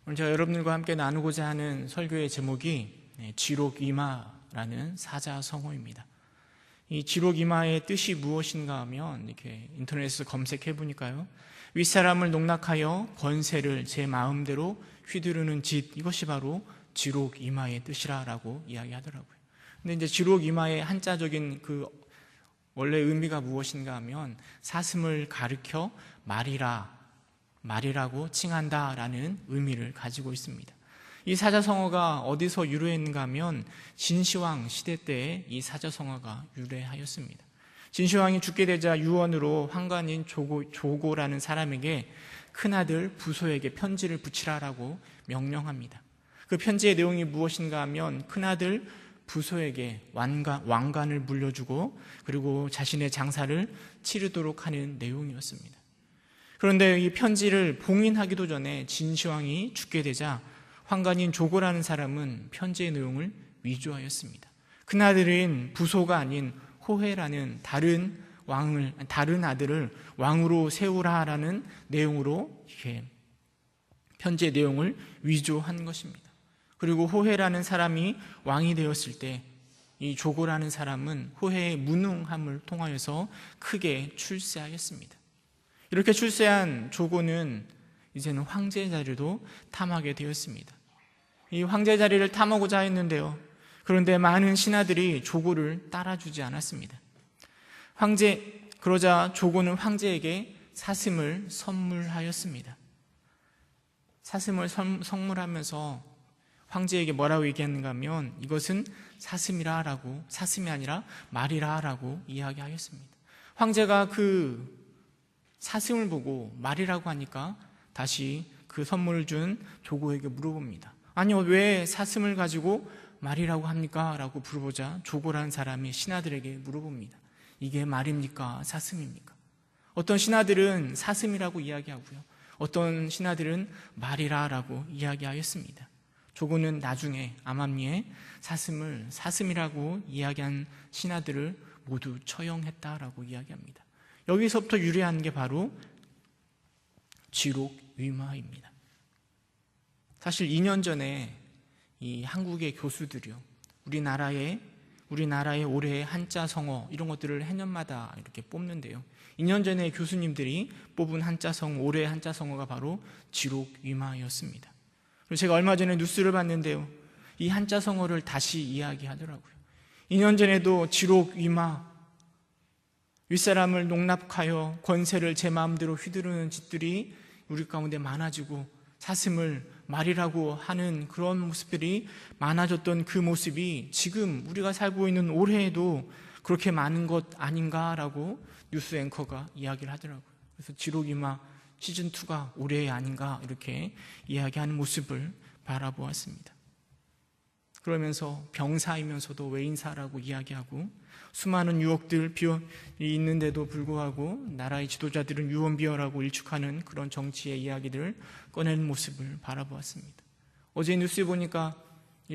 오늘 제가 여러분들과 함께 나누고자 하는 설교의 제목이 지록이마라는 사자성어입니다. 이 지록이마의 뜻이 무엇인가 하면 이렇게 인터넷에서 검색해 보니까요, 윗사람을 농락하여 권세를 제 마음대로 휘두르는 짓, 이것이 바로 지록이마의 뜻이라고 이야기하더라고요. 근데 이제 지록이마의 한자적인 그 원래 의미가 무엇인가 하면 사슴을 가리켜 말이라고 칭한다라는 의미를 가지고 있습니다. 이 사자성어가 어디서 유래했는가 하면 진시황 시대 때에 이 사자성어가 유래하였습니다. 진시황이 죽게 되자 유언으로 환관인 조고라는 사람에게 큰아들 부소에게 편지를 붙이라라고 명령합니다. 그 편지의 내용이 무엇인가 하면 큰아들 부소에게 왕관을 물려주고 그리고 자신의 장사를 치르도록 하는 내용이었습니다. 그런데 이 편지를 봉인하기도 전에 진시황이 죽게 되자 환관인 조고라는 사람은 편지의 내용을 위조하였습니다. 큰아들인 부소가 아닌 호해라는 다른 아들을 왕으로 세우라라는 내용으로 이렇게 편지의 내용을 위조한 것입니다. 그리고 호해라는 사람이 왕이 되었을 때 이 조고라는 사람은 호해의 무능함을 통하여서 크게 출세하였습니다. 이렇게 출세한 조고는 이제는 황제의 자리도 탐하게 되었습니다. 이 황제의 자리를 탐하고자 했는데요, 그런데 많은 신하들이 조고를 따라주지 않았습니다. 그러자 조고는 황제에게 사슴을 선물하였습니다. 사슴을 선물하면서 황제에게 뭐라고 얘기했는가 하면 이것은 사슴이 아니라 말이라라고 이야기하였습니다. 황제가 그 사슴을 보고 말이라고 하니까 다시 그 선물을 준 조고에게 물어봅니다. 아니요, 왜 사슴을 가지고 말이라고 합니까? 라고 물어보자 조고라는 사람이 신하들에게 물어봅니다. 이게 말입니까? 사슴입니까? 어떤 신하들은 사슴이라고 이야기하고요, 어떤 신하들은 말이라라고 이야기하였습니다. 조고는 나중에 암암리에 사슴을 사슴이라고 이야기한 신하들을 모두 처형했다라고 이야기합니다. 여기서부터 유래한 게 바로 지록위마입니다. 사실 2년 전에 이 한국의 교수들이요, 우리나라의 올해의 한자 성어 이런 것들을 해년마다 이렇게 뽑는데요, 2년 전에 교수님들이 뽑은 올해의 한자 성어가 바로 지록위마였습니다. 그리고 제가 얼마 전에 뉴스를 봤는데요, 이 한자 성어를 다시 이야기하더라고요. 2년 전에도 지록위마, 윗사람을 농락하여 권세를 제 마음대로 휘두르는 짓들이 우리 가운데 많아지고 사슴을 말이라고 하는 그런 모습들이 많아졌던 그 모습이 지금 우리가 살고 있는 올해에도 그렇게 많은 것 아닌가라고 뉴스 앵커가 이야기를 하더라고요. 그래서 지록이마 시즌2가 올해 아닌가 이렇게 이야기하는 모습을 바라보았습니다. 그러면서 병사이면서도 외인사라고 이야기하고 수많은 유혹들 있는데도 불구하고 나라의 지도자들은 유언비어라고 일축하는 그런 정치의 이야기들을 꺼내는 모습을 바라보았습니다. 어제 뉴스에 보니까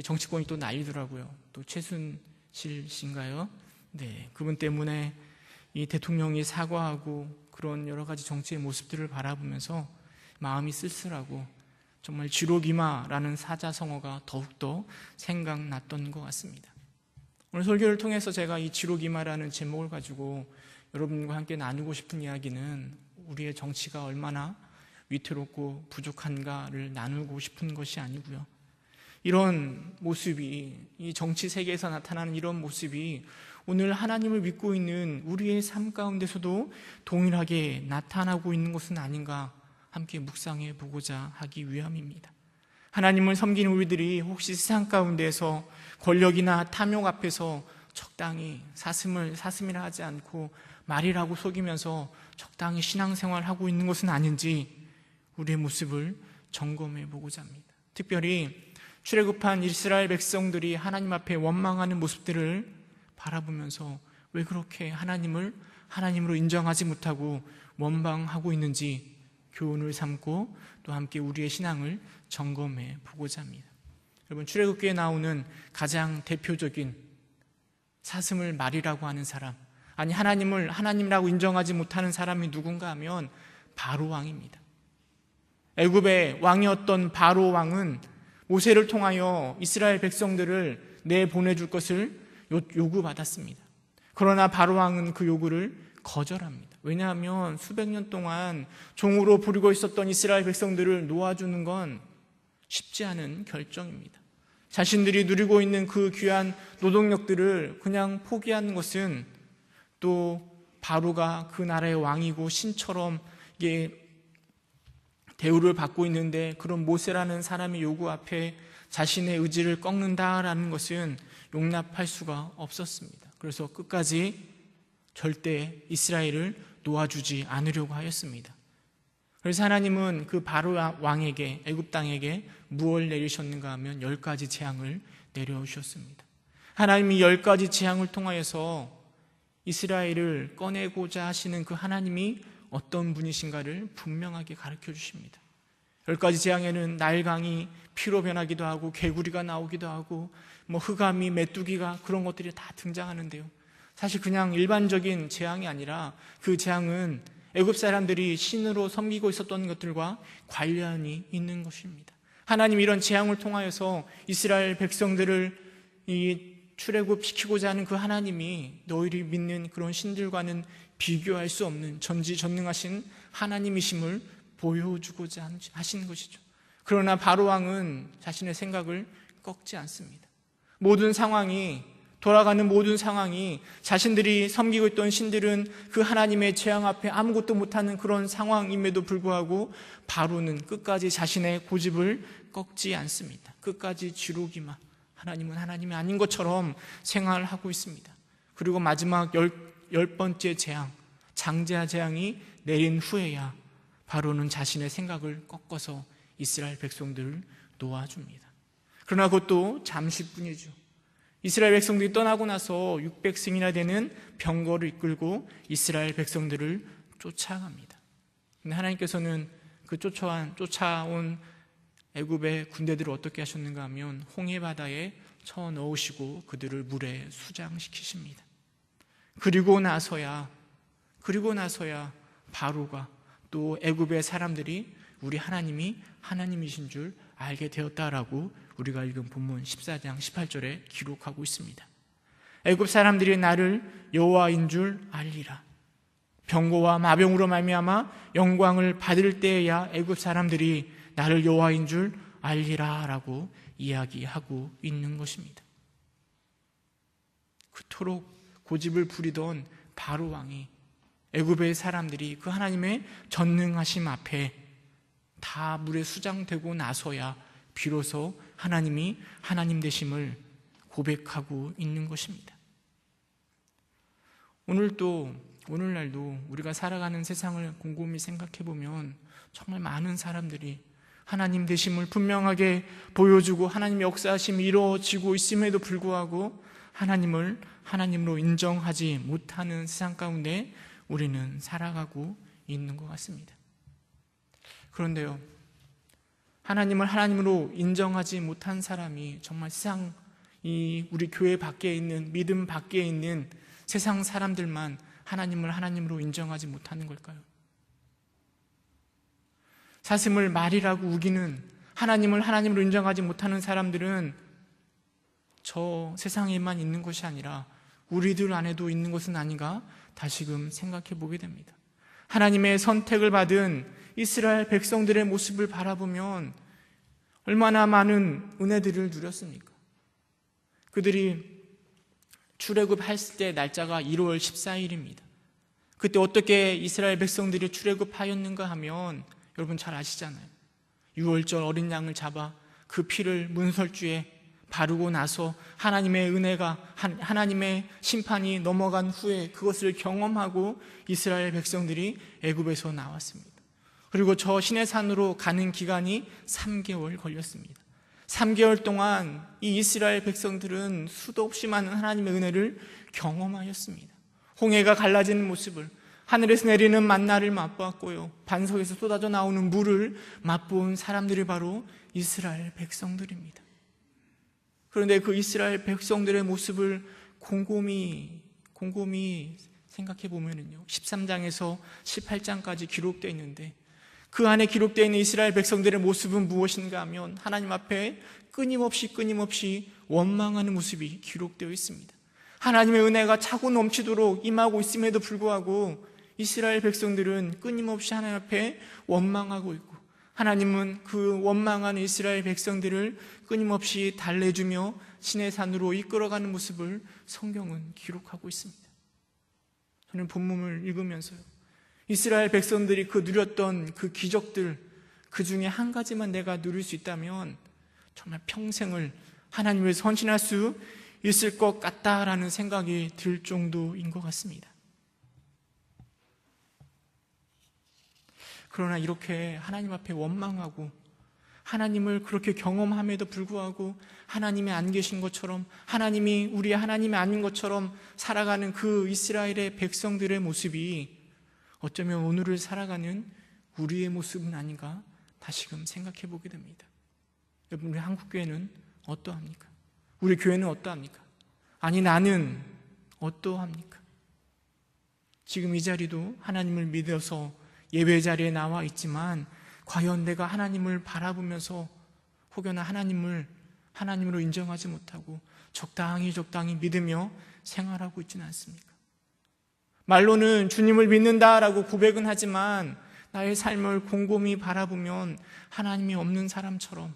정치권이 또 난리더라고요. 또 최순실 씨인가요? 네, 그분 때문에 이 대통령이 사과하고 그런 여러 가지 정치의 모습들을 바라보면서 마음이 쓸쓸하고 정말 지록이마라는 사자성어가 더욱더 생각났던 것 같습니다. 오늘 설교를 통해서 제가 이 지록이마라는 제목을 가지고 여러분과 함께 나누고 싶은 이야기는 우리의 정치가 얼마나 위태롭고 부족한가를 나누고 싶은 것이 아니고요, 이런 모습이, 이 정치 세계에서 나타나는 이런 모습이 오늘 하나님을 믿고 있는 우리의 삶 가운데서도 동일하게 나타나고 있는 것은 아닌가 함께 묵상해 보고자 하기 위함입니다. 하나님을 섬기는 우리들이 혹시 세상 가운데에서 권력이나 탐욕 앞에서 적당히 사슴이라 하지 않고 말이라고 속이면서 적당히 신앙생활하고 있는 것은 아닌지 우리의 모습을 점검해 보고자 합니다. 특별히 출애굽한 이스라엘 백성들이 하나님 앞에 원망하는 모습들을 바라보면서 왜 그렇게 하나님으로 인정하지 못하고 원망하고 있는지 교훈을 삼고 또 함께 우리의 신앙을 점검해 보고자 합니다. 여러분, 출애굽기에 나오는 가장 대표적인 사슴을 말이라고 하는 사람, 아니 하나님이라고 인정하지 못하는 사람이 누군가 하면 바로 왕입니다. 애굽의 왕이었던 바로 왕은 모세를 통하여 이스라엘 백성들을 내보내줄 것을 요구받았습니다. 그러나 바로 왕은 그 요구를 거절합니다. 왜냐하면 수백 년 동안 종으로 부리고 있었던 이스라엘 백성들을 놓아주는 건 쉽지 않은 결정입니다. 자신들이 누리고 있는 그 귀한 노동력들을 그냥 포기하는 것은, 또 바로가 그 나라의 왕이고 신처럼 이게 대우를 받고 있는데 그런 모세라는 사람의 요구 앞에 자신의 의지를 꺾는다라는 것은 용납할 수가 없었습니다. 그래서 끝까지 절대 이스라엘을 놓아주지 않으려고 하였습니다. 그래서 하나님은 그 바로 왕에게, 애굽 땅에게 무엇을 내리셨는가 하면 10가지 재앙을 내려오셨습니다. 하나님이 10가지 재앙을 통하여서 이스라엘을 꺼내고자 하시는 그 하나님이 어떤 분이신가를 분명하게 가르쳐 주십니다. 10가지 재앙에는 나일강이 피로 변하기도 하고 개구리가 나오기도 하고 흑암이, 메뚜기가, 그런 것들이 다 등장하는데요, 사실 그냥 일반적인 재앙이 아니라 그 재앙은 애굽 사람들이 신으로 섬기고 있었던 것들과 관련이 있는 것입니다. 하나님이 이런 재앙을 통하여서 이스라엘 백성들을 출애굽시키고자 하는 그 하나님이 너희들이 믿는 그런 신들과는 비교할 수 없는 전지전능하신 하나님이심을 보여주고자 하신 것이죠. 그러나 바로 왕은 자신의 생각을 꺾지 않습니다. 돌아가는 모든 상황이 자신들이 섬기고 있던 신들은 그 하나님의 재앙 앞에 아무것도 못하는 그런 상황임에도 불구하고 바로는 끝까지 자신의 고집을 꺾지 않습니다. 끝까지 지루기만, 하나님은 하나님이 아닌 것처럼 생활하고 있습니다. 그리고 마지막 10번째 재앙, 장자 재앙이 내린 후에야 바로는 자신의 생각을 꺾어서 이스라엘 백성들을 놓아줍니다. 그러나 그것도 잠시뿐이죠. 이스라엘 백성들이 떠나고 나서 600승이나 되는 병거를 이끌고 이스라엘 백성들을 쫓아갑니다. 근데 하나님께서는 그 쫓아온 애굽의 군대들을 어떻게 하셨는가 하면 홍해 바다에 쳐 넣으시고 그들을 물에 수장시키십니다. 그리고 나서야 바로가, 또 애굽의 사람들이 우리 하나님이 하나님이신 줄 알게 되었다라고 우리가 읽은 본문 14장 18절에 기록하고 있습니다. 애굽 사람들이 나를 여호와인 줄 알리라. 병거와 마병으로 말미암아 영광을 받을 때에야 애굽 사람들이 나를 여호와인 줄 알리라라고 이야기하고 있는 것입니다. 그토록 고집을 부리던 바로 왕이, 애굽의 사람들이 그 하나님의 전능하심 앞에 다 물에 수장되고 나서야 비로소 하나님이 하나님 되심을 고백하고 있는 것입니다. 오늘날도 우리가 살아가는 세상을 곰곰이 생각해 보면 정말 많은 사람들이 하나님 되심을 분명하게 보여주고 하나님의 역사하심이 이루어지고 있음에도 불구하고 하나님을 하나님으로 인정하지 못하는 세상 가운데 우리는 살아가고 있는 것 같습니다. 그런데요, 하나님을 하나님으로 인정하지 못한 사람이 정말 우리 교회 밖에 있는, 믿음 밖에 있는 세상 사람들만 하나님을 하나님으로 인정하지 못하는 걸까요? 사슴을 말이라고 우기는, 하나님을 하나님으로 인정하지 못하는 사람들은 저 세상에만 있는 것이 아니라 우리들 안에도 있는 것은 아닌가 다시금 생각해 보게 됩니다. 하나님의 선택을 받은 이스라엘 백성들의 모습을 바라보면 얼마나 많은 은혜들을 누렸습니까? 그들이 출애굽했을 때 날짜가 1월 14일입니다. 그때 어떻게 이스라엘 백성들이 출애굽하였는가 하면 여러분 잘 아시잖아요. 6월절 어린 양을 잡아 그 피를 문설주에 바르고 나서 하나님의 은혜가, 하나님의 심판이 넘어간 후에 그것을 경험하고 이스라엘 백성들이 애굽에서 나왔습니다. 그리고 저 시내산으로 가는 기간이 3개월 걸렸습니다. 3개월 동안 이 이스라엘 백성들은 수도 없이 많은 하나님의 은혜를 경험하였습니다. 홍해가 갈라지는 모습을, 하늘에서 내리는 만나를 맛보았고요, 반석에서 쏟아져 나오는 물을 맛본 사람들이 바로 이스라엘 백성들입니다. 그런데 그 이스라엘 백성들의 모습을 곰곰이 생각해 보면요, 13장에서 18장까지 기록되어 있는데 그 안에 기록되어 있는 이스라엘 백성들의 모습은 무엇인가 하면 하나님 앞에 끊임없이 원망하는 모습이 기록되어 있습니다. 하나님의 은혜가 차고 넘치도록 임하고 있음에도 불구하고 이스라엘 백성들은 끊임없이 하나님 앞에 원망하고 있고, 하나님은 그 원망하는 이스라엘 백성들을 끊임없이 달래주며 시내산으로 이끌어가는 모습을 성경은 기록하고 있습니다. 저는 본문을 읽으면서요, 이스라엘 백성들이 그 누렸던 그 기적들, 그 중에 한 가지만 내가 누릴 수 있다면 정말 평생을 하나님을 헌신할 수 있을 것 같다라는 생각이 들 정도인 것 같습니다. 그러나 이렇게 하나님 앞에 원망하고 하나님을 그렇게 경험함에도 불구하고 하나님이 안 계신 것처럼, 하나님이 우리의 하나님이 아닌 것처럼 살아가는 그 이스라엘의 백성들의 모습이 어쩌면 오늘을 살아가는 우리의 모습은 아닌가 다시금 생각해 보게 됩니다. 여러분, 우리 한국교회는 어떠합니까? 우리 교회는 어떠합니까? 아니, 나는 어떠합니까? 지금 이 자리도 하나님을 믿어서 예배 자리에 나와 있지만 과연 내가 하나님을 바라보면서 혹여나 하나님으로 인정하지 못하고 적당히 믿으며 생활하고 있지는 않습니까? 말로는 주님을 믿는다라고 고백은 하지만 나의 삶을 곰곰이 바라보면 하나님이 없는 사람처럼,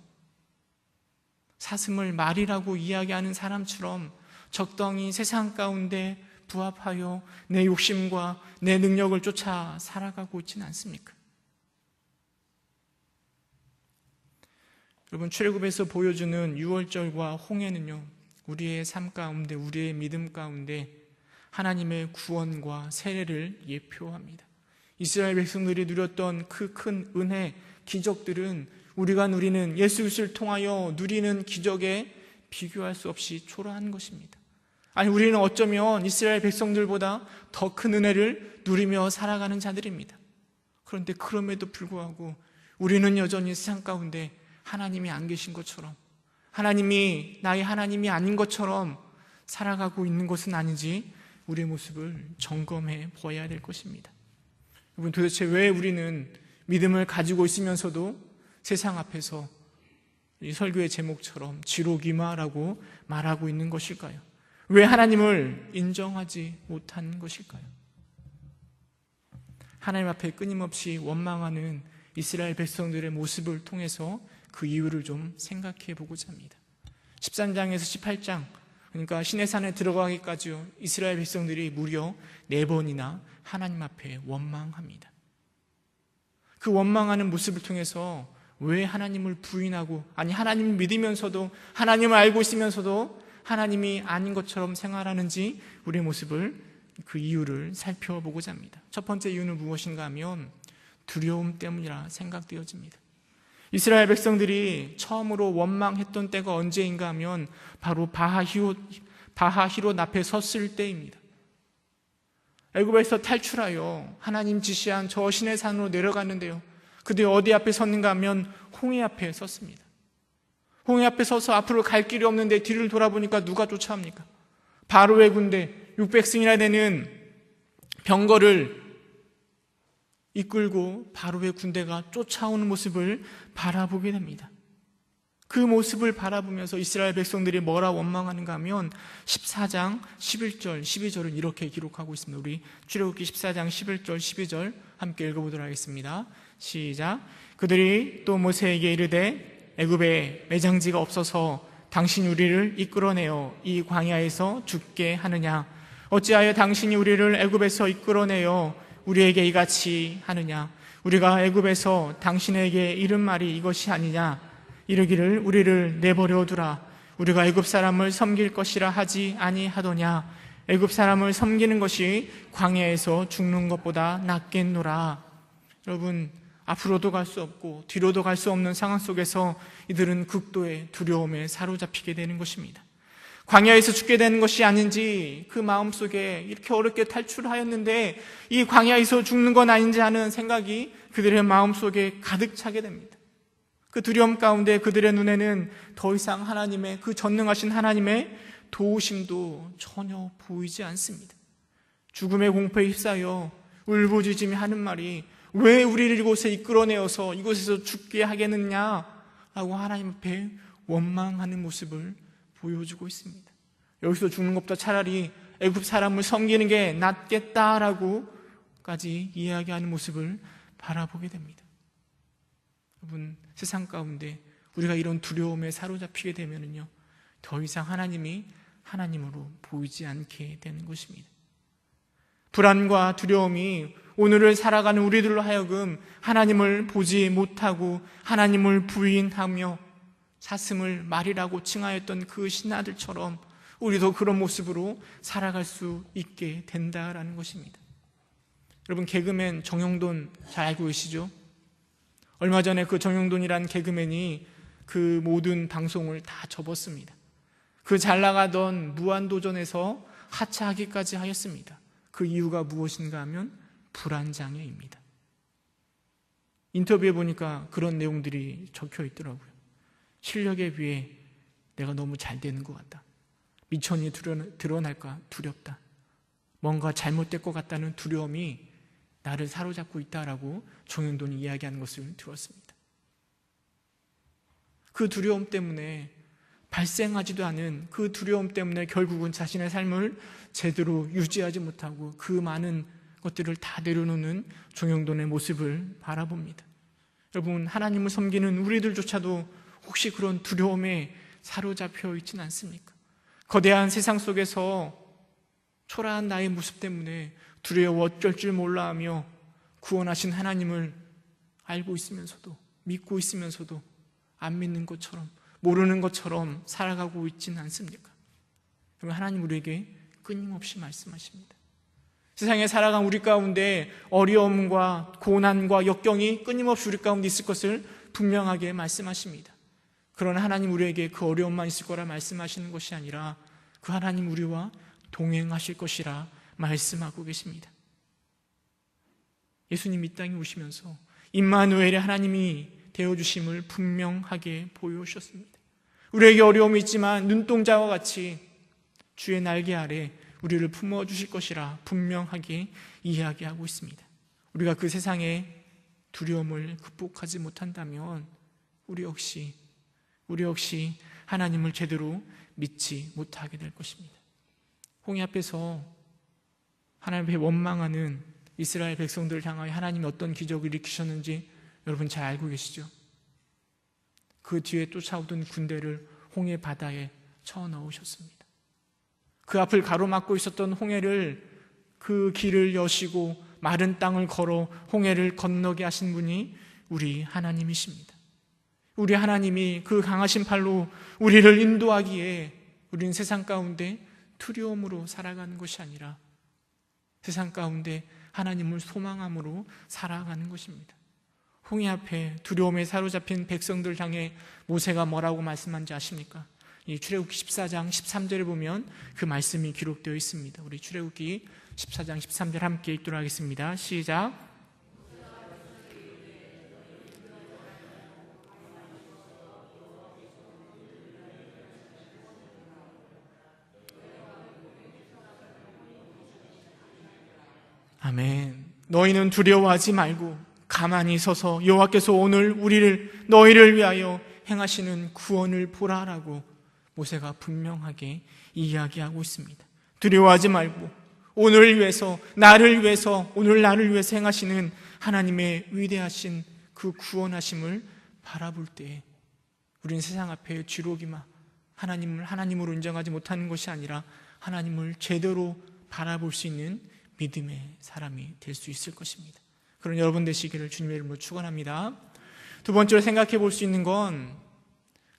사슴을 말이라고 이야기하는 사람처럼 적당히 세상 가운데 부합하여 내 욕심과 내 능력을 쫓아 살아가고 있지는 않습니까? 여러분, 출애굽에서 보여주는 유월절과 홍해는요, 우리의 삶 가운데, 우리의 믿음 가운데 하나님의 구원과 세례를 예표합니다. 이스라엘 백성들이 누렸던 그 큰 은혜, 기적들은 우리가 누리는, 예수 그리스도를 통하여 누리는 기적에 비교할 수 없이 초라한 것입니다. 아니, 우리는 어쩌면 이스라엘 백성들보다 더 큰 은혜를 누리며 살아가는 자들입니다. 그런데 그럼에도 불구하고 우리는 여전히 세상 가운데 하나님이 안 계신 것처럼, 하나님이 나의 하나님이 아닌 것처럼 살아가고 있는 것은 아닌지 우리의 모습을 점검해 보아야 될 것입니다. 여러분, 도대체 왜 우리는 믿음을 가지고 있으면서도 세상 앞에서 이 설교의 제목처럼 지록이마라고 말하고 있는 것일까요? 왜 하나님을 인정하지 못한 것일까요? 하나님 앞에 끊임없이 원망하는 이스라엘 백성들의 모습을 통해서 그 이유를 좀 생각해 보고자 합니다. 13장에서 18장, 그러니까 시내산에 들어가기까지 이스라엘 백성들이 무려 4번이나 하나님 앞에 원망합니다. 그 원망하는 모습을 통해서 왜 하나님을 부인하고, 아니 하나님을 믿으면서도, 하나님을 알고 있으면서도 하나님이 아닌 것처럼 생활하는지 우리의 모습을, 그 이유를 살펴보고자 합니다. 첫 번째 이유는 무엇인가 하면 두려움 때문이라 생각되어집니다. 이스라엘 백성들이 처음으로 원망했던 때가 언제인가 하면 바로 바하히롯 앞에 섰을 때입니다. 애굽에서 탈출하여 하나님 지시한 저 시내산으로 내려갔는데요, 그들이 어디 앞에 섰는가 하면 홍해 앞에 섰습니다. 홍해 앞에 서서 앞으로 갈 길이 없는데 뒤를 돌아보니까 누가 쫓아옵니까? 바로의 군대, 600승이나 되는 병거를 이끌고 바로의 군대가 쫓아오는 모습을 바라보게 됩니다. 그 모습을 바라보면서 이스라엘 백성들이 뭐라 원망하는가 하면 14장 11절 12절은 이렇게 기록하고 있습니다. 우리 출애굽기 14장 11절 12절 함께 읽어보도록 하겠습니다. 시작. 그들이 또 모세에게 이르되 애굽에 매장지가 없어서 당신이 우리를 이끌어내어 이 광야에서 죽게 하느냐? 어찌하여 당신이 우리를 애굽에서 이끌어내어 우리에게 이같이 하느냐? 우리가 애굽에서 당신에게 이른 말이 이것이 아니냐? 이르기를 우리를 내버려 두라. 우리가 애굽 사람을 섬길 것이라 하지 아니하더냐? 애굽 사람을 섬기는 것이 광야에서 죽는 것보다 낫겠노라. 여러분, 앞으로도 갈 수 없고 뒤로도 갈 수 없는 상황 속에서 이들은 극도의 두려움에 사로잡히게 되는 것입니다. 광야에서 죽게 되는 것이 아닌지, 그 마음속에 이렇게 어렵게 탈출하였는데 이 광야에서 죽는 건 아닌지 하는 생각이 그들의 마음속에 가득 차게 됩니다. 그 두려움 가운데 그들의 눈에는 더 이상 하나님의, 그 전능하신 하나님의 도우심도 전혀 보이지 않습니다. 죽음의 공포에 휩싸여 울부짖으며 하는 말이 왜 우리를 이곳에 이끌어내어서 이곳에서 죽게 하겠느냐라고 하나님 앞에 원망하는 모습을 보여주고 있습니다. 여기서 죽는 것보다 차라리 애굽 사람을 섬기는 게 낫겠다라고까지 이야기하는 모습을 바라보게 됩니다. 여러분, 세상 가운데 우리가 이런 두려움에 사로잡히게 되면요, 더 이상 하나님이 하나님으로 보이지 않게 되는 것입니다. 불안과 두려움이 오늘을 살아가는 우리들로 하여금 하나님을 보지 못하고 하나님을 부인하며 사슴을 말이라고 칭하였던 그 신하들처럼 우리도 그런 모습으로 살아갈 수 있게 된다라는 것입니다. 여러분, 개그맨 정용돈 잘 알고 계시죠? 얼마 전에 그 정용돈이라는 개그맨이 그 모든 방송을 다 접었습니다. 그 잘 나가던 무한도전에서 하차하기까지 하였습니다. 그 이유가 무엇인가 하면 불안장애입니다. 인터뷰에 보니까 그런 내용들이 적혀 있더라고요. 실력에 비해 내가 너무 잘 되는 것 같다. 미천이 드러날까 두렵다. 뭔가 잘못될 것 같다는 두려움이 나를 사로잡고 있다라고 정용돈이 이야기하는 것을 들었습니다. 그 두려움 때문에 발생하지도 않은 그 두려움 때문에 결국은 자신의 삶을 제대로 유지하지 못하고 그 많은 것들을 다 내려놓는 정용돈의 모습을 바라봅니다. 여러분, 하나님을 섬기는 우리들조차도 혹시 그런 두려움에 사로잡혀 있지는 않습니까? 거대한 세상 속에서 초라한 나의 모습 때문에 두려워 어쩔 줄 몰라 하며 구원하신 하나님을 알고 있으면서도, 믿고 있으면서도 안 믿는 것처럼, 모르는 것처럼 살아가고 있지는 않습니까? 그러면 하나님 우리에게 끊임없이 말씀하십니다. 세상에 살아간 우리 가운데 어려움과 고난과 역경이 끊임없이 우리 가운데 있을 것을 분명하게 말씀하십니다. 그러나 하나님 우리에게 그 어려움만 있을 거라 말씀하시는 것이 아니라 그 하나님 우리와 동행하실 것이라 말씀하고 계십니다. 예수님 이 땅에 오시면서 임마누엘의 하나님이 되어주심을 분명하게 보여주셨습니다. 우리에게 어려움이 있지만 눈동자와 같이 주의 날개 아래 우리를 품어주실 것이라 분명하게 이야기하고 있습니다. 우리가 그 세상의 두려움을 극복하지 못한다면 우리 역시 하나님을 제대로 믿지 못하게 될 것입니다. 홍해 앞에서 하나님 앞에 원망하는 이스라엘 백성들을 향하여 하나님이 어떤 기적을 일으키셨는지 여러분 잘 알고 계시죠? 그 뒤에 쫓아오던 군대를 홍해 바다에 쳐넣으셨습니다. 그 앞을 가로막고 있었던 홍해를, 그 길을 여시고 마른 땅을 걸어 홍해를 건너게 하신 분이 우리 하나님이십니다. 우리 하나님이 그 강하신 팔로 우리를 인도하기에 우리는 세상 가운데 두려움으로 살아가는 것이 아니라 세상 가운데 하나님을 소망함으로 살아가는 것입니다. 홍해 앞에 두려움에 사로잡힌 백성들 향해 모세가 뭐라고 말씀한지 아십니까? 이 출애굽기 14장 13절에 보면 그 말씀이 기록되어 있습니다. 우리 출애굽기 14장 13절 함께 읽도록 하겠습니다. 시작. 아멘. 너희는 두려워하지 말고 가만히 서서 여호와께서 오늘 너희를 위하여 행하시는 구원을 보라라고 모세가 분명하게 이야기하고 있습니다. 두려워하지 말고 오늘 위해서, 나를 위해서, 오늘 나를 위해서 행하시는 하나님의 위대하신 그 구원하심을 바라볼 때 우리는 세상 앞에 쥐로기마 하나님을 하나님으로 인정하지 못하는 것이 아니라 하나님을 제대로 바라볼 수 있는 믿음의 사람이 될 수 있을 것입니다. 그런 여러분 되시기를 주님의 이름으로 축원합니다. 두 번째로 생각해 볼 수 있는 건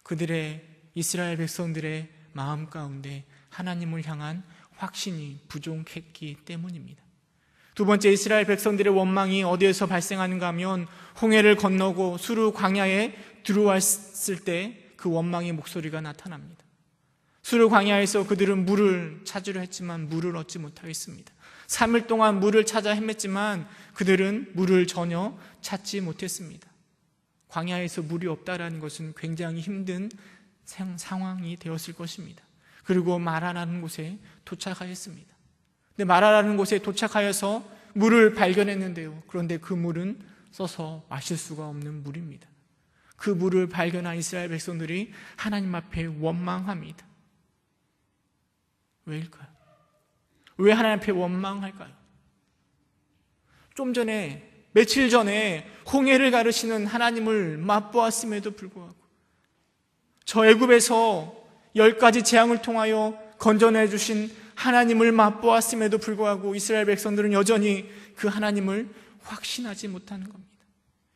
그들의 이스라엘 백성들의 마음 가운데 하나님을 향한 확신이 부족했기 때문입니다. 두 번째, 이스라엘 백성들의 원망이 어디에서 발생하는가 하면 홍해를 건너고 수르 광야에 들어왔을 때 그 원망의 목소리가 나타납니다. 수르 광야에서 그들은 물을 찾으려 했지만 물을 얻지 못하겠습니다. 3일 동안 물을 찾아 헤맸지만 그들은 물을 전혀 찾지 못했습니다. 광야에서 물이 없다라는 것은 굉장히 힘든 상황이 되었을 것입니다. 그리고 마라라는 곳에 도착하였습니다. 근데 마라라는 곳에 도착하여서 물을 발견했는데요. 그런데 그 물은 써서 마실 수가 없는 물입니다. 그 물을 발견한 이스라엘 백성들이 하나님 앞에 원망합니다. 왜일까요? 왜 하나님 앞에 원망할까요? 좀 전에, 며칠 전에 홍해를 가르시는 하나님을 맛보았음에도 불구하고, 저 애굽에서 10가지 재앙을 통하여 건져내 주신 하나님을 맛보았음에도 불구하고 이스라엘 백성들은 여전히 그 하나님을 확신하지 못하는 겁니다.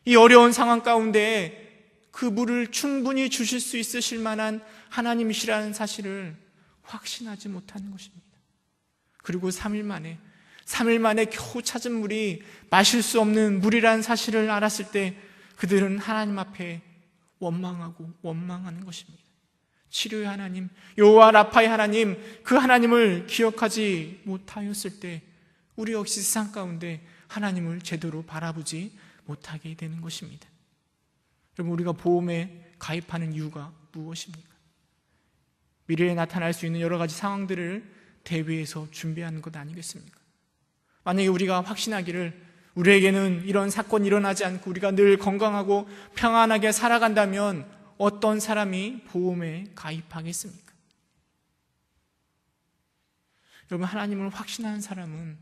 이 어려운 상황 가운데 그 물을 충분히 주실 수 있으실 만한 하나님이시라는 사실을 확신하지 못하는 것입니다. 그리고 3일 만에 겨우 찾은 물이 마실 수 없는 물이라는 사실을 알았을 때 그들은 하나님 앞에 원망하는 것입니다. 치료의 하나님, 여호와 라파의 하나님, 그 하나님을 기억하지 못하였을 때 우리 역시 세상 가운데 하나님을 제대로 바라보지 못하게 되는 것입니다. 여러분, 우리가 보험에 가입하는 이유가 무엇입니까? 미래에 나타날 수 있는 여러 가지 상황들을 대비해서 준비하는 것 아니겠습니까? 만약에 우리가 확신하기를 우리에게는 이런 사건이 일어나지 않고 우리가 늘 건강하고 평안하게 살아간다면 어떤 사람이 보험에 가입하겠습니까? 여러분, 하나님을 확신하는 사람은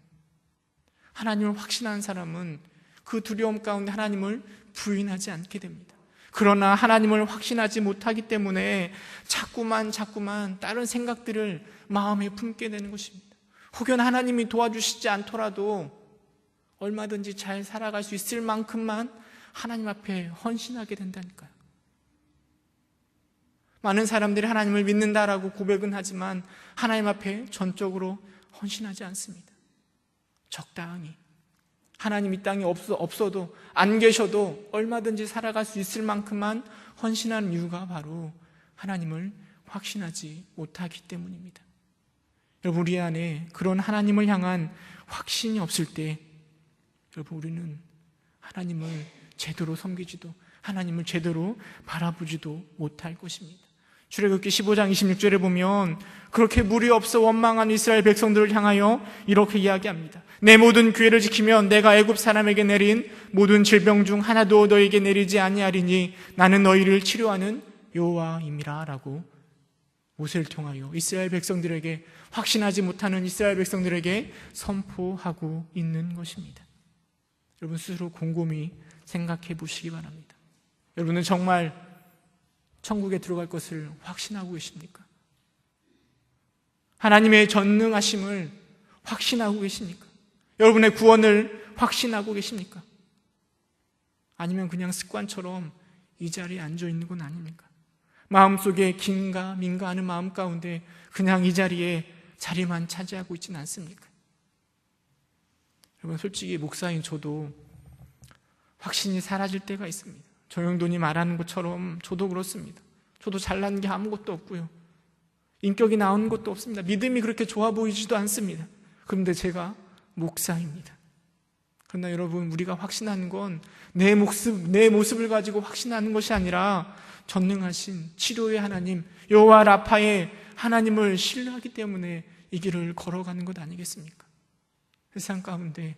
그 두려움 가운데 하나님을 부인하지 않게 됩니다. 그러나 하나님을 확신하지 못하기 때문에 자꾸만 다른 생각들을 마음에 품게 되는 것입니다. 혹여나 하나님이 도와주시지 않더라도 얼마든지 잘 살아갈 수 있을 만큼만 하나님 앞에 헌신하게 된다니까요. 많은 사람들이 하나님을 믿는다라고 고백은 하지만 하나님 앞에 전적으로 헌신하지 않습니다. 적당히 하나님 이 땅에 없어도 안 계셔도 얼마든지 살아갈 수 있을 만큼만 헌신하는 이유가 바로 하나님을 확신하지 못하기 때문입니다. 여러분, 우리 안에 그런 하나님을 향한 확신이 없을 때 여러분, 우리는 하나님을 제대로 섬기지도 하나님을 제대로 바라보지도 못할 것입니다. 출애굽기 15장 26절에 보면 그렇게 물이 없어 원망한 이스라엘 백성들을 향하여 이렇게 이야기합니다. 내 모든 규례를 지키면 내가 애굽 사람에게 내린 모든 질병 중 하나도 너에게 내리지 아니하리니 나는 너희를 치료하는 여호와임이라 라고 모세를 통하여 이스라엘 백성들에게, 확신하지 못하는 이스라엘 백성들에게 선포하고 있는 것입니다. 여러분, 스스로 곰곰이 생각해 보시기 바랍니다. 여러분은 정말 천국에 들어갈 것을 확신하고 계십니까? 하나님의 전능하심을 확신하고 계십니까? 여러분의 구원을 확신하고 계십니까? 아니면 그냥 습관처럼 이 자리에 앉아 있는 건 아닙니까? 마음속에 긴가 민가 하는 마음 가운데 그냥 이 자리만 차지하고 있지는 않습니까? 여러분, 솔직히 목사인 저도 확신이 사라질 때가 있습니다. 정영돈이 말하는 것처럼 저도 그렇습니다. 저도 잘난 게 아무것도 없고요, 인격이 나오는 것도 없습니다. 믿음이 그렇게 좋아 보이지도 않습니다. 그런데 제가 목사입니다. 그러나 여러분, 우리가 확신하는 건 내 모습을 가지고 확신하는 것이 아니라 전능하신 치료의 하나님, 여호와 라파의 하나님을 신뢰하기 때문에 이 길을 걸어가는 것 아니겠습니까? 세상 가운데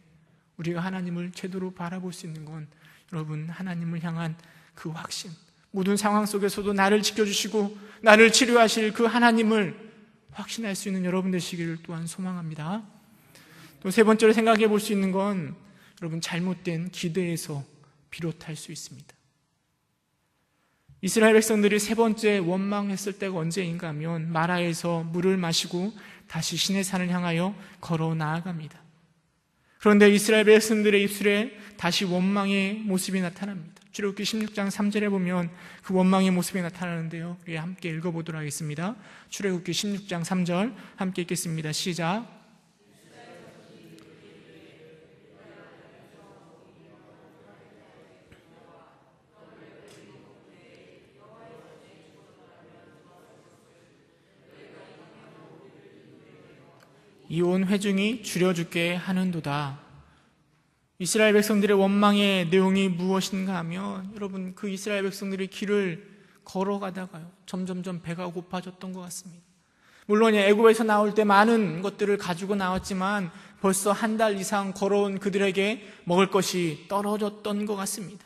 우리가 하나님을 제대로 바라볼 수 있는 건 여러분, 하나님을 향한 그 확신, 모든 상황 속에서도 나를 지켜주시고 나를 치료하실 그 하나님을 확신할 수 있는 여러분 되시기를 또한 소망합니다. 또 세 번째로 생각해 볼 수 있는 건 여러분, 잘못된 기대에서 비롯할 수 있습니다. 이스라엘 백성들이 세 번째 원망했을 때가 언제인가 하면 마라에서 물을 마시고 다시 시내산을 향하여 걸어 나아갑니다. 그런데 이스라엘 백성들의 입술에 다시 원망의 모습이 나타납니다. 출애굽기 16장 3절에 보면 그 원망의 모습이 나타나는데요, 우리 함께 읽어보도록 하겠습니다. 출애굽기 16장 3절 함께 읽겠습니다. 시작. 이 온 회중이 줄여주게 하는도다. 이스라엘 백성들의 원망의 내용이 무엇인가 하면 여러분, 그 이스라엘 백성들이 길을 걸어가다가요 점점점 배가 고파졌던 것 같습니다. 물론 애굽에서 나올 때 많은 것들을 가지고 나왔지만 벌써 한 달 이상 걸어온 그들에게 먹을 것이 떨어졌던 것 같습니다.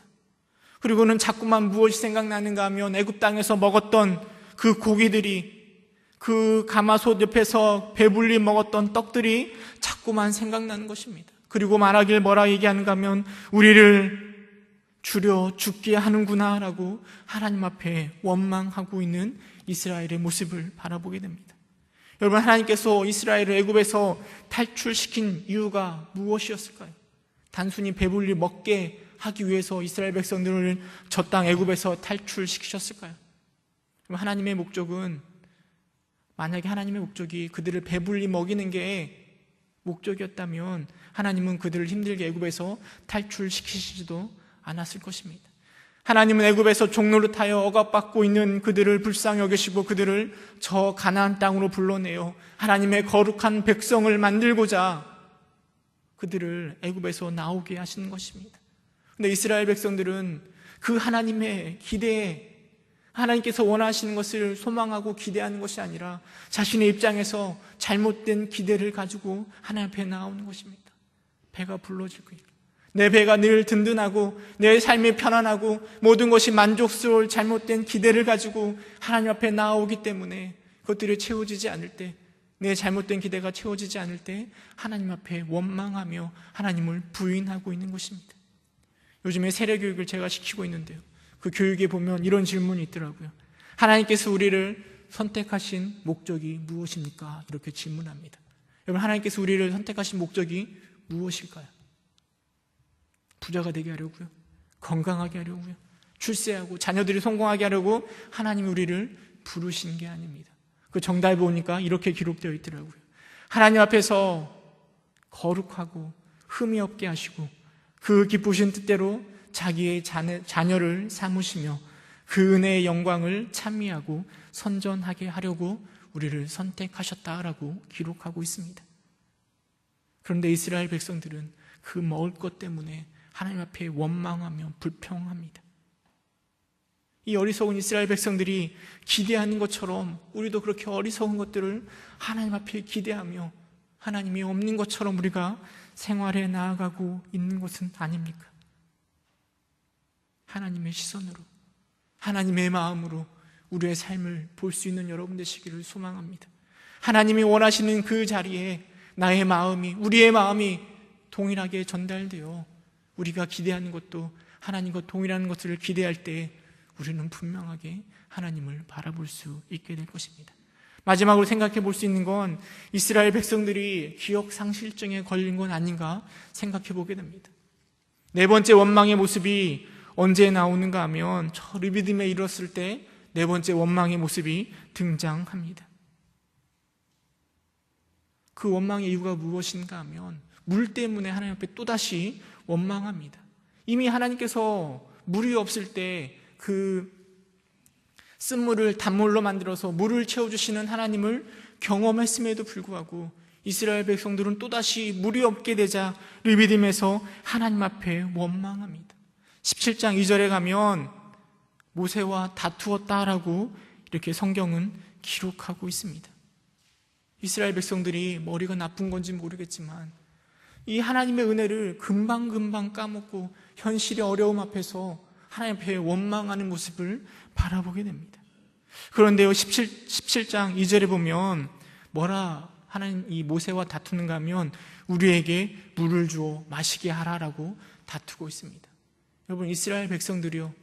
그리고는 자꾸만 무엇이 생각나는가 하면 애굽 땅에서 먹었던 그 고기들이, 그 가마솥 옆에서 배불리 먹었던 떡들이 자꾸만 생각나는 것입니다. 그리고 말하길 뭐라 얘기하는가 하면 우리를 줄여 죽게 하는구나 라고 하나님 앞에 원망하고 있는 이스라엘의 모습을 바라보게 됩니다. 여러분, 하나님께서 이스라엘을 애굽에서 탈출시킨 이유가 무엇이었을까요? 단순히 배불리 먹게 하기 위해서 이스라엘 백성들을 저 땅 애굽에서 탈출시키셨을까요? 하나님의 목적은, 만약에 하나님의 목적이 그들을 배불리 먹이는 게 목적이었다면 하나님은 그들을 힘들게 애굽에서 탈출시키시지도 않았을 것입니다. 하나님은 애굽에서 종노릇하여 억압받고 있는 그들을 불쌍히 여기시고 그들을 저 가나안 땅으로 불러내어 하나님의 거룩한 백성을 만들고자 그들을 애굽에서 나오게 하시는 것입니다. 그런데 이스라엘 백성들은 그 하나님의 기대에, 하나님께서 원하시는 것을 소망하고 기대하는 것이 아니라 자신의 입장에서 잘못된 기대를 가지고 하나님 앞에 나오는 것입니다. 배가 불러지고 있고, 내 배가 늘 든든하고 내 삶이 편안하고 모든 것이 만족스러울 잘못된 기대를 가지고 하나님 앞에 나오기 때문에 그것들이 채워지지 않을 때, 내 잘못된 기대가 채워지지 않을 때 하나님 앞에 원망하며 하나님을 부인하고 있는 것입니다. 요즘에 세례교육을 제가 시키고 있는데요, 그 교육에 보면 이런 질문이 있더라고요. 하나님께서 우리를 선택하신 목적이 무엇입니까? 이렇게 질문합니다. 여러분, 하나님께서 우리를 선택하신 목적이 무엇일까요? 부자가 되게 하려고요? 건강하게 하려고요? 출세하고 자녀들이 성공하게 하려고 하나님이 우리를 부르신 게 아닙니다. 그 정답을 보니까 이렇게 기록되어 있더라고요. 하나님 앞에서 거룩하고 흠이 없게 하시고 그 기쁘신 뜻대로 자기의 자녀를 삼으시며 그 은혜의 영광을 찬미하고 선전하게 하려고 우리를 선택하셨다라고 기록하고 있습니다. 그런데 이스라엘 백성들은 그 먹을 것 때문에 하나님 앞에 원망하며 불평합니다. 이 어리석은 이스라엘 백성들이 기대하는 것처럼 우리도 그렇게 어리석은 것들을 하나님 앞에 기대하며 하나님이 없는 것처럼 우리가 생활해 나아가고 있는 것은 아닙니까? 하나님의 시선으로, 하나님의 마음으로 우리의 삶을 볼 수 있는 여러분 되시기를 소망합니다. 하나님이 원하시는 그 자리에 나의 마음이, 우리의 마음이 동일하게 전달되어 우리가 기대하는 것도 하나님과 동일한 것을 기대할 때 우리는 분명하게 하나님을 바라볼 수 있게 될 것입니다. 마지막으로 생각해 볼 수 있는 건 이스라엘 백성들이 기억 상실증에 걸린 건 아닌가 생각해 보게 됩니다. 네 번째 원망의 모습이 언제 나오는가 하면 저 르비딤에 이르렀을 때 네 번째 원망의 모습이 등장합니다. 그 원망의 이유가 무엇인가 하면 물 때문에 하나님 앞에 또다시 원망합니다. 이미 하나님께서 물이 없을 때 그 쓴물을 단물로 만들어서 물을 채워주시는 하나님을 경험했음에도 불구하고 이스라엘 백성들은 또다시 물이 없게 되자 르비딤에서 하나님 앞에 원망합니다. 17장 2절에 가면 모세와 다투었다라고 이렇게 성경은 기록하고 있습니다. 이스라엘 백성들이 머리가 나쁜 건지 모르겠지만 이 하나님의 은혜를 금방금방 까먹고 현실의 어려움 앞에서 하나님 앞에 원망하는 모습을 바라보게 됩니다. 그런데요, 17장 2절에 보면 뭐라 하나님 이 모세와 다투는가 하면 우리에게 물을 주어 마시게 하라라고 다투고 있습니다. 여러분, 이스라엘 백성들이요,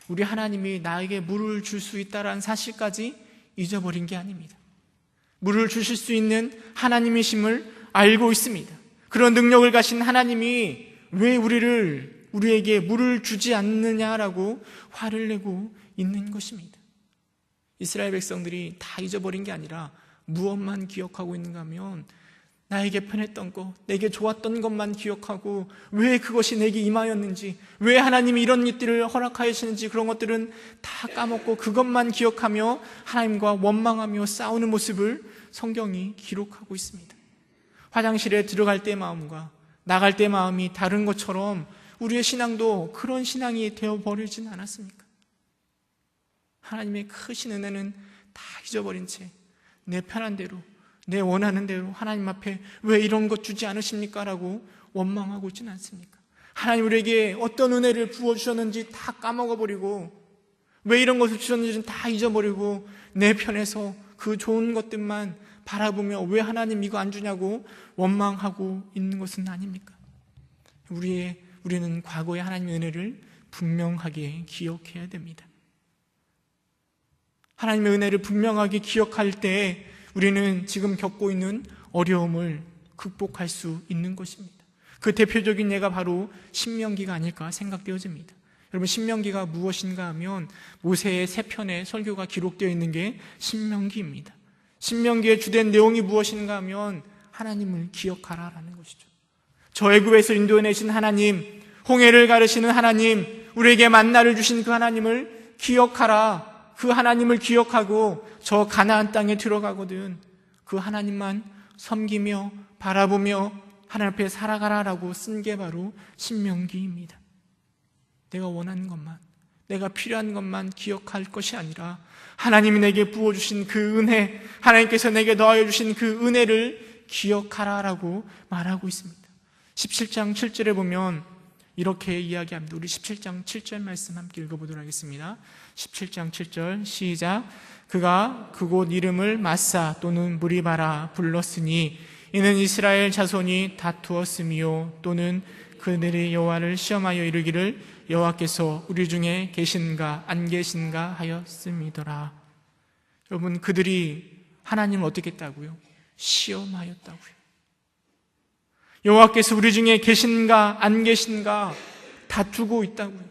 우리 하나님이 나에게 물을 줄 수 있다라는 사실까지 잊어버린 게 아닙니다. 물을 주실 수 있는 하나님이심을 알고 있습니다. 그런 능력을 가신 하나님이 왜 우리에게 물을 주지 않느냐라고 화를 내고 있는 것입니다. 이스라엘 백성들이 다 잊어버린 게 아니라 무엇만 기억하고 있는가 하면 나에게 편했던 것, 내게 좋았던 것만 기억하고 왜 그것이 내게 임하였는지, 왜 하나님이 이런 일들을 허락하시는지 그런 것들은 다 까먹고 그것만 기억하며 하나님과 원망하며 싸우는 모습을 성경이 기록하고 있습니다. 화장실에 들어갈 때 마음과 나갈 때 마음이 다른 것처럼 우리의 신앙도 그런 신앙이 되어버리진 않았습니까? 하나님의 크신 은혜는 다 잊어버린 채 내 편한 대로, 내 원하는 대로 하나님 앞에 왜 이런 것 주지 않으십니까? 라고 원망하고 있지는 않습니까? 하나님 우리에게 어떤 은혜를 부어주셨는지 다 까먹어버리고, 왜 이런 것을 주셨는지는 다 잊어버리고, 내 편에서 그 좋은 것들만 바라보며 왜 하나님 이거 안 주냐고 원망하고 있는 것은 아닙니까? 우리는 과거의 하나님의 은혜를 분명하게 기억해야 됩니다. 하나님의 은혜를 분명하게 기억할 때 우리는 지금 겪고 있는 어려움을 극복할 수 있는 것입니다. 그 대표적인 예가 바로 신명기가 아닐까 생각되어집니다. 여러분, 신명기가 무엇인가 하면 모세의 세 편의 설교가 기록되어 있는 게 신명기입니다. 신명기의 주된 내용이 무엇인가 하면 하나님을 기억하라라는 것이죠. 저 애굽에서 인도해내신 하나님, 홍해를 가르시는 하나님, 우리에게 만나를 주신 그 하나님을 기억하라. 그 하나님을 기억하고 저 가나안 땅에 들어가거든 그 하나님만 섬기며 바라보며 하나님 앞에 살아가라라고 쓴 게 바로 신명기입니다. 내가 원하는 것만, 내가 필요한 것만 기억할 것이 아니라 하나님이 내게 부어주신 그 은혜, 하나님께서 내게 더하여주신 그 은혜를 기억하라라고 말하고 있습니다. 17장 7절에 보면 이렇게 이야기합니다. 우리 17장 7절 말씀 함께 읽어보도록 하겠습니다. 17장 7절 시작. 그가 그곳 이름을 마사 또는 무리바라 불렀으니 이는 이스라엘 자손이 다투었으며 또는 그들이 여호와를 시험하여 이르기를 여호와께서 우리 중에 계신가 안 계신가 하였음이더라. 여러분, 그들이 하나님을 어떻게 했다고요? 시험하였다고요. 여호와께서 우리 중에 계신가 안 계신가 다투고 있다고요.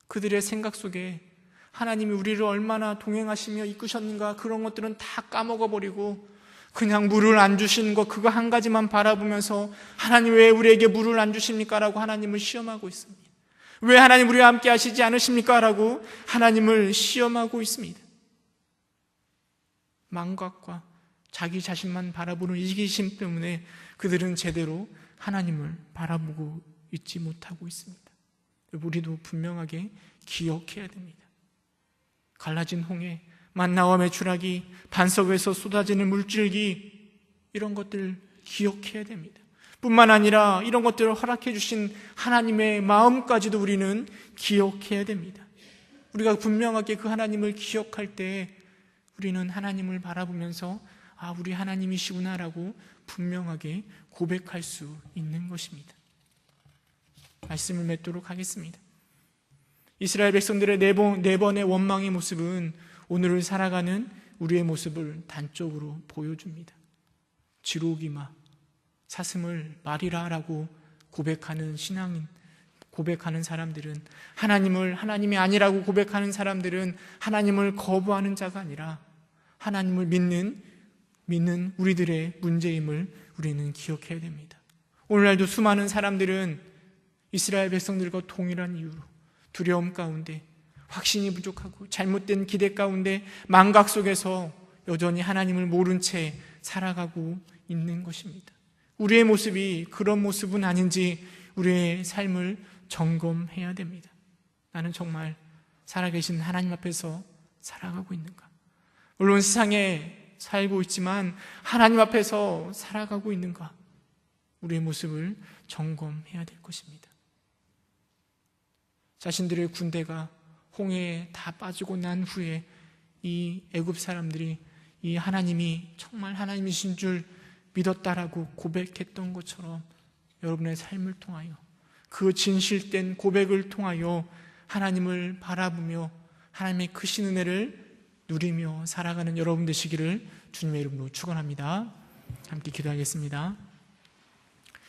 그들의 생각 속에 하나님이 우리를 얼마나 동행하시며 이끄셨는가 그런 것들은 다 까먹어버리고 그냥 물을 안 주시는 것 그거 한 가지만 바라보면서 하나님 왜 우리에게 물을 안 주십니까? 라고 하나님을 시험하고 있습니다. 왜 하나님 우리와 함께 하시지 않으십니까? 라고 하나님을 시험하고 있습니다. 망각과 자기 자신만 바라보는 이기심 때문에 그들은 제대로 하나님을 바라보고 있지 못하고 있습니다. 우리도 분명하게 기억해야 됩니다. 갈라진 홍해, 만나와 메추라기, 반석에서 쏟아지는 물줄기, 이런 것들 기억해야 됩니다. 뿐만 아니라 이런 것들을 허락해 주신 하나님의 마음까지도 우리는 기억해야 됩니다. 우리가 분명하게 그 하나님을 기억할 때 우리는 하나님을 바라보면서 아, 우리 하나님이시구나라고 분명하게 고백할 수 있는 것입니다. 말씀을 맺도록 하겠습니다. 이스라엘 백성들의 네 번의 원망의 모습은 오늘을 살아가는 우리의 모습을 단적으로 보여줍니다. 지록이마, 사슴을 말이라라고 고백하는 신앙인, 고백하는 사람들은 하나님을 하나님이 아니라고 고백하는 사람들은 하나님을 거부하는 자가 아니라 하나님을 믿는 우리들의 문제임을 우리는 기억해야 됩니다. 오늘날도 수많은 사람들은 이스라엘 백성들과 동일한 이유로 두려움 가운데, 확신이 부족하고 잘못된 기대 가운데 망각 속에서 여전히 하나님을 모른 채 살아가고 있는 것입니다. 우리의 모습이 그런 모습은 아닌지 우리의 삶을 점검해야 됩니다. 나는 정말 살아계신 하나님 앞에서 살아가고 있는가? 물론 세상에 살고 있지만 하나님 앞에서 살아가고 있는가? 우리의 모습을 점검해야 될 것입니다. 자신들의 군대가 홍해에 다 빠지고 난 후에 이 애굽 사람들이 이 하나님이 정말 하나님이신 줄 믿었다라고 고백했던 것처럼 여러분의 삶을 통하여 그 진실된 고백을 통하여 하나님을 바라보며 하나님의 크신 은혜를 누리며 살아가는 여러분 되시기를 주님의 이름으로 축원합니다. 함께 기도하겠습니다.